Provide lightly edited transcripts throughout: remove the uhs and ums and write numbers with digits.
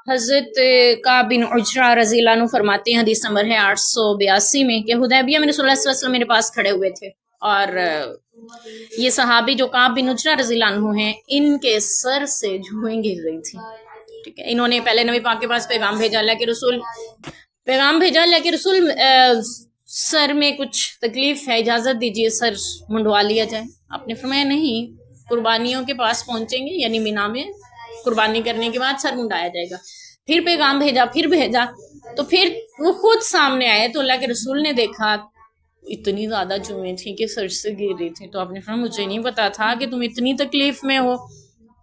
حضرت کعب بن عجرہ رضی اللہ عنہ فرماتے ہیں، حدیث نمبر ہے 882 میں، کہ حدیبیہ میں رسول اللہ صلی اللہ علیہ وسلم میرے پاس کھڑے ہوئے تھے، اور یہ صحابی جو کعب بن عجرہ رضی اللہ عنہ ہیں، ان کے سر سے جوئیں گر رہی تھی. ٹھیک ہے، انہوں نے پہلے نبی پاک کے پاس پیغام بھیجا، اللہ کے رسول سر میں کچھ تکلیف ہے، اجازت دیجیے سر منڈوا لیا جائے. آپ نے فرمایا نہیں، قربانیوں کے پاس پہنچیں گے، یعنی مینا میں قربانی کرنے کے بعد سر منڈایا جائے گا. پھر پیغام بھیجا تو پھر وہ خود سامنے آئے، تو اللہ کے رسول نے دیکھا اتنی زیادہ جوئیں تھیں کہ سر سے گر رہی تھی. تو آپ نے فرمایا مجھے نہیں پتا تھا کہ تم اتنی تکلیف میں ہو،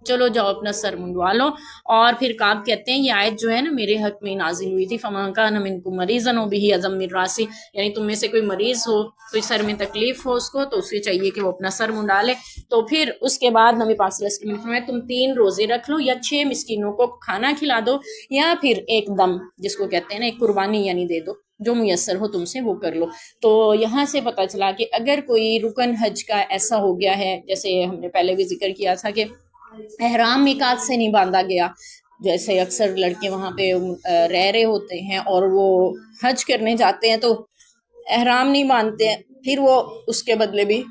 چلو جاؤ اپنا سر منڈوا لو. اور پھر کعب کہتے ہیں یہ آیت جو ہے نا میرے حق میں نازل ہوئی تھی، فَمَن كَانَ مِنكُم مَرِيضًا أَوْ بِهِ أَذًى مِّن رَأْسِهِ، یعنی تم میں سے کوئی مریض ہو، کوئی سر میں تکلیف ہو اس کو، تو اسے چاہیے کہ وہ اپنا سر منڈا لے. تو پھر اس کے بعد نبی پاک صلی اللہ علیہ وسلم نے فرمایا تم 3 روزے رکھ لو، یا 6 مسکینوں کو کھانا کھلا دو، یا پھر ایک دم جس کو کہتے ہیں نا ایک قربانی یعنی دے دو، جو میسر ہو تم سے وہ کر لو. تو یہاں سے پتہ چلا کہ اگر کوئی رکن حج کا ایسا ہو گیا ہے، جیسے ہم نے پہلے بھی ذکر کیا تھا کہ احرام میقات سے نہیں باندھا گیا، جیسے اکثر لڑکے وہاں پہ رہ رہے ہوتے ہیں اور وہ حج کرنے جاتے ہیں تو احرام نہیں باندھتے ہیں، پھر وہ اس کے بدلے بھی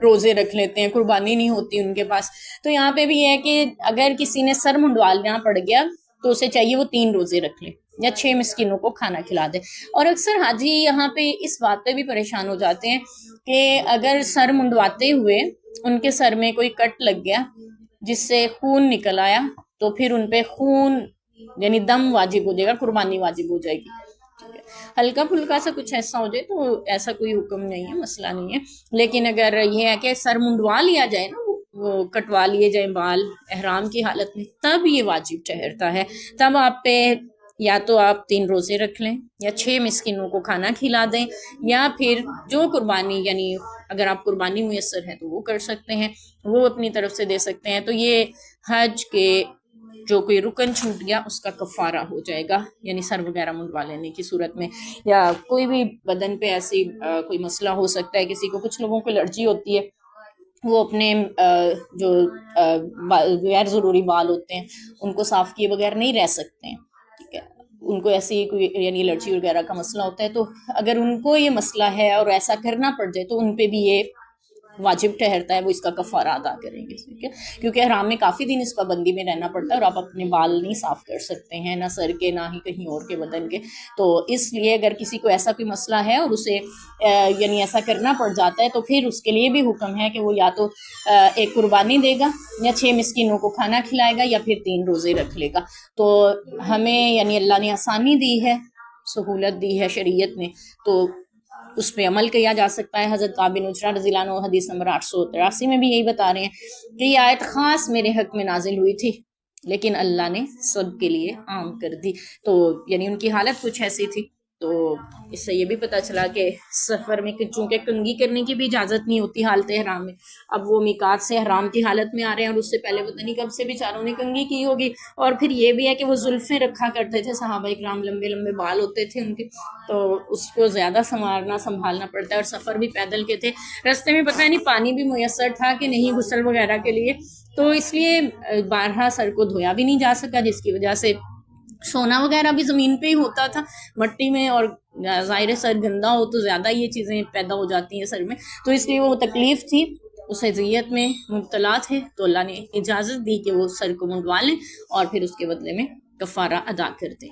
روزے رکھ لیتے ہیں، قربانی نہیں ہوتی ان کے پاس. تو یہاں پہ بھی ہے کہ اگر کسی نے سر منڈوانا پڑ گیا تو اسے چاہیے وہ 3 روزے رکھ لے یا 6 مسکینوں کو کھانا کھلا دے. اور اکثر حاجی یہاں پہ اس بات پہ بھی پریشان ہو جاتے ہیں کہ اگر سر منڈواتے ہوئے ان کے سر میں کوئی کٹ لگ گیا جس سے خون نکل آیا تو پھر ان پہ خون یعنی دم واجب ہو جائے گا، قربانی واجب ہو جائے گی. ہلکا پھلکا سا کچھ ایسا ہو جائے تو ایسا کوئی حکم نہیں ہے، مسئلہ نہیں ہے. لیکن اگر یہ ہے کہ سر منڈوا لیا جائے نا، وہ کٹوا لیے جائیں بال احرام کی حالت میں، تب یہ واجب ٹھہرتا ہے. تب آپ پہ یا تو آپ 3 روزے رکھ لیں، یا 6 مسکینوں کو کھانا کھلا دیں، یا پھر جو قربانی یعنی اگر آپ قربانی میسر ہے تو وہ کر سکتے ہیں، وہ اپنی طرف سے دے سکتے ہیں. تو یہ حج کے جو کوئی رکن چھوٹ گیا اس کا کفارہ ہو جائے گا، یعنی سر وغیرہ منڈوا لینے کی صورت میں. یا کوئی بھی بدن پہ ایسی کوئی مسئلہ ہو سکتا ہے، کسی کو، کچھ لوگوں کو الرجی ہوتی ہے، وہ اپنے جو غیر ضروری بال ہوتے ہیں ان کو صاف کیے بغیر نہیں رہ سکتے ہیں. ٹھیک ہے، ان کو ایسی کوئی یعنی الرجی وغیرہ کا مسئلہ ہوتا ہے، تو اگر ان کو یہ مسئلہ ہے اور ایسا کرنا پڑ جائے تو ان پہ بھی یہ واجب ٹھہرتا ہے، وہ اس کا کفارہ ادا کریں گے. ٹھیک ہے، کیونکہ احرام میں کافی دن اس پابندی میں رہنا پڑتا ہے اور آپ اپنے بال نہیں صاف کر سکتے ہیں، نہ سر کے نہ ہی کہیں اور کے بدن کے. تو اس لیے اگر کسی کو ایسا کوئی مسئلہ ہے اور اسے یعنی ایسا کرنا پڑ جاتا ہے تو پھر اس کے لیے بھی حکم ہے کہ وہ یا تو ایک قربانی دے گا، یا 6 مسکینوں کو کھانا کھلائے گا، یا پھر 3 روزے رکھ لے گا. تو ہمیں یعنی اللہ نے آسانی دی ہے، سہولت دی ہے شریعت نے، تو اس پہ عمل کیا جا سکتا ہے. حضرت کعب بن عجرہ رضی اللہ عنہ حدیث نمبر 883 میں بھی یہی بتا رہے ہیں کہ یہ آیت خاص میرے حق میں نازل ہوئی تھی لیکن اللہ نے سب کے لیے عام کر دی. تو یعنی ان کی حالت کچھ ایسی تھی. تو اس سے یہ بھی پتہ چلا کہ سفر میں چونکہ کنگھی کرنے کی بھی اجازت نہیں ہوتی حالت احرام میں، اب وہ میقات سے احرام کی حالت میں آ رہے ہیں اور اس سے پہلے پتہ نہیں کب سے بیچاروں نے کنگھی کی ہوگی. اور پھر یہ بھی ہے کہ وہ زلفیں رکھا کرتے تھے صحابہ اکرام، لمبے لمبے بال ہوتے تھے ان کے، تو اس کو زیادہ سنبھالنا پڑتا ہے. اور سفر بھی پیدل کے تھے، راستے میں پتہ نہیں پانی بھی میسر تھا کہ نہیں غسل وغیرہ کے لیے، تو اس لیے بارہا سر کو دھویا بھی نہیں جا سکا، جس کی وجہ سے سونا وغیرہ بھی زمین پہ ہی ہوتا تھا مٹی میں، اور ظاہر سر گندا ہو تو زیادہ یہ چیزیں پیدا ہو جاتی ہیں سر میں، تو اس لیے وہ تکلیف تھی، اس اذیت میں مبتلا تھے، تو اللہ نے اجازت دی کہ وہ سر کو منڈوا لیں اور پھر اس کے بدلے میں کفارہ ادا کر دیں.